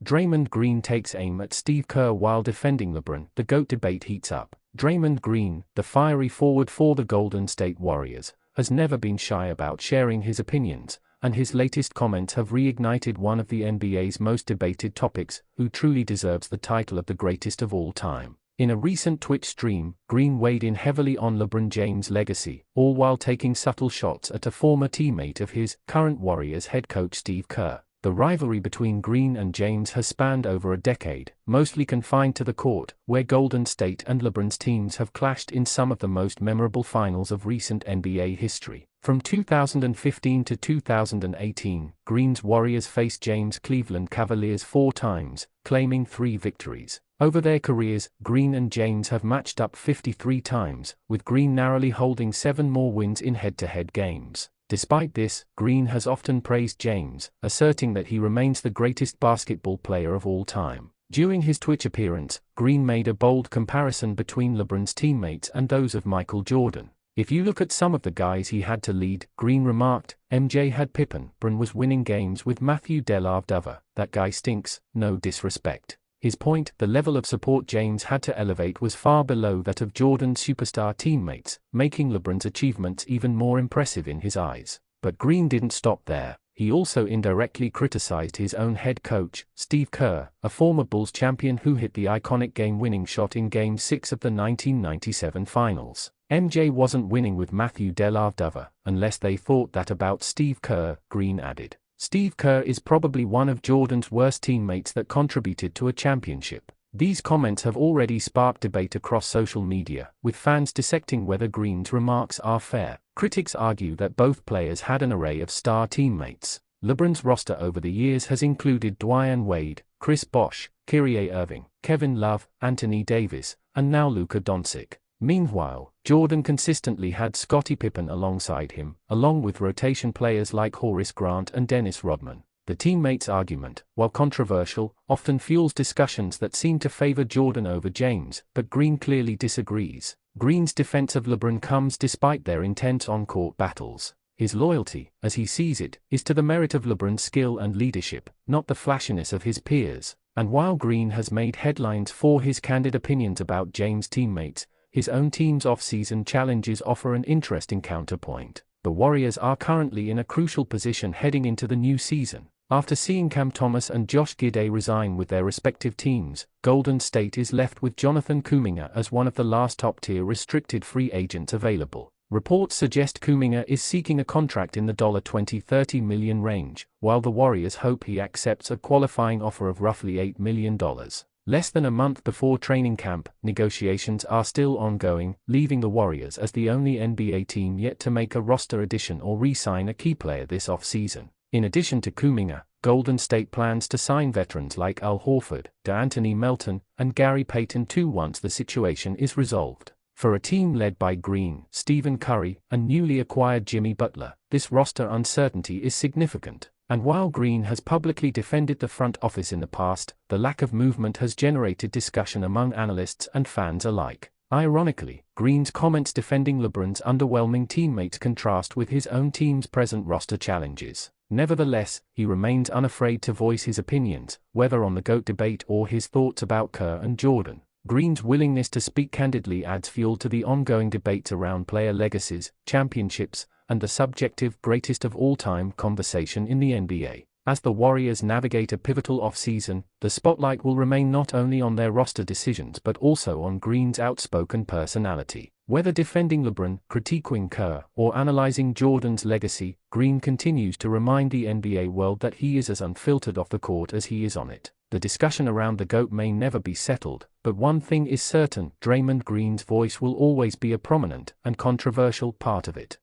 Draymond Green takes aim at Steve Kerr while defending LeBron. The GOAT debate heats up. Draymond Green, the fiery forward for the Golden State Warriors, has never been shy about sharing his opinions, and his latest comments have reignited one of the NBA's most debated topics: who truly deserves the title of the greatest of all time. In a recent Twitch stream, Green weighed in heavily on LeBron James' legacy, all while taking subtle shots at a former teammate of his, current Warriors head coach Steve Kerr. The rivalry between Green and James has spanned over a decade, mostly confined to the court, where Golden State and LeBron's teams have clashed in some of the most memorable finals of recent NBA history. From 2015 to 2018, Green's Warriors faced James' Cleveland Cavaliers 4 times, claiming 3 victories. Over their careers, Green and James have matched up 53 times, with Green narrowly holding 7 more wins in head-to-head games. Despite this, Green has often praised James, asserting that he remains the greatest basketball player of all time. During his Twitch appearance, Green made a bold comparison between LeBron's teammates and those of Michael Jordan. "If you look at some of the guys he had to lead," Green remarked, "MJ had Pippen, LeBron was winning games with Matthew Dellavedova. That guy stinks, no disrespect." His point: the level of support James had to elevate was far below that of Jordan's superstar teammates, making LeBron's achievements even more impressive in his eyes. But Green didn't stop there. He also indirectly criticized his own head coach, Steve Kerr, a former Bulls champion who hit the iconic game-winning shot in Game 6 of the 1997 Finals. "MJ wasn't winning with Matthew Dellavedova, unless they thought that about Steve Kerr," Green added. "Steve Kerr is probably one of Jordan's worst teammates that contributed to a championship." These comments have already sparked debate across social media, with fans dissecting whether Green's remarks are fair. Critics argue that both players had an array of star teammates. LeBron's roster over the years has included Dwyane Wade, Chris Bosh, Kyrie Irving, Kevin Love, Anthony Davis, and now Luka Doncic. Meanwhile, Jordan consistently had Scottie Pippen alongside him, along with rotation players like Horace Grant and Dennis Rodman. The teammates argument, while controversial, often fuels discussions that seem to favor Jordan over James, but Green clearly disagrees. Green's defense of LeBron comes despite their intense on-court battles. His loyalty, as he sees it, is to the merit of LeBron's skill and leadership, not the flashiness of his peers. And while Green has made headlines for his candid opinions about James' teammates, his own team's off-season challenges offer an interesting counterpoint. The Warriors are currently in a crucial position heading into the new season. After seeing Cam Thomas and Josh Giddey resign with their respective teams, Golden State is left with Jonathan Kuminga as one of the last top-tier restricted free agents available. Reports suggest Kuminga is seeking a contract in the $20-30 million range, while the Warriors hope he accepts a qualifying offer of roughly $8 million. Less than a month before training camp, negotiations are still ongoing, leaving the Warriors as the only NBA team yet to make a roster addition or re-sign a key player this offseason. In addition to Kuminga, Golden State plans to sign veterans like Al Horford, DeAnthony Melton, and Gary Payton too once the situation is resolved. For a team led by Green, Stephen Curry, and newly acquired Jimmy Butler, this roster uncertainty is significant. And while Green has publicly defended the front office in the past, the lack of movement has generated discussion among analysts and fans alike. Ironically, Green's comments defending LeBron's underwhelming teammates contrast with his own team's present roster challenges. Nevertheless, he remains unafraid to voice his opinions, whether on the GOAT debate or his thoughts about Kerr and Jordan. Green's willingness to speak candidly adds fuel to the ongoing debates around player legacies, championships, and the subjective greatest of all time conversation in the NBA. As the Warriors navigate a pivotal offseason, the spotlight will remain not only on their roster decisions but also on Green's outspoken personality. Whether defending LeBron, critiquing Kerr, or analyzing Jordan's legacy, Green continues to remind the NBA world that he is as unfiltered off the court as he is on it. The discussion around the GOAT may never be settled, but one thing is certain: Draymond Green's voice will always be a prominent and controversial part of it.